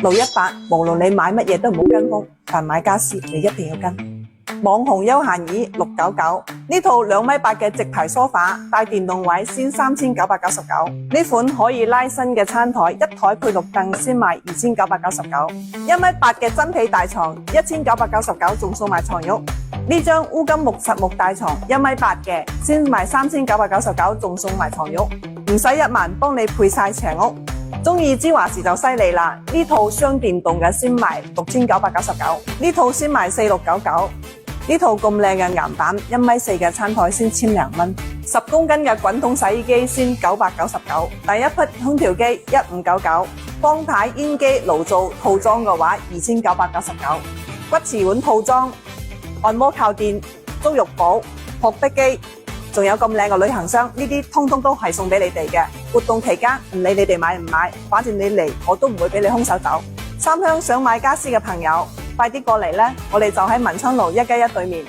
路100，無論你買乜嘢都唔好跟風，凡買家私你一定要跟。網紅休閒椅699，呢套2.8米嘅直排梳化帶電動位先3999，呢款可以拉伸嘅餐台，一台配6凳先賣2999，1.8米嘅真皮大床1999，仲送埋床褥。呢張烏金木實木大床1.8米嘅先賣3999，仲送埋床褥，唔使1萬幫你配晒成屋。中意芝華士就犀利啦，呢套雙電動嘅先賣6999，呢套先賣4699。呢套咁靚嘅岩板1.4米嘅餐台先1000零蚊，10公斤嘅滾筒洗衣機先999，第一匹空調機1599，方太煙機爐灶套裝嘅話2999，骨瓷碗套裝、按摩靠墊、足浴寶、撲壁機，仲有咁靚嘅旅行箱，呢啲通通都係送俾你哋嘅。活動期間唔理你哋買唔買，反正你嚟我都唔會俾你空手走。三鄉想買家私嘅朋友，快啲過嚟啦！我哋就喺文昌路1+1對面。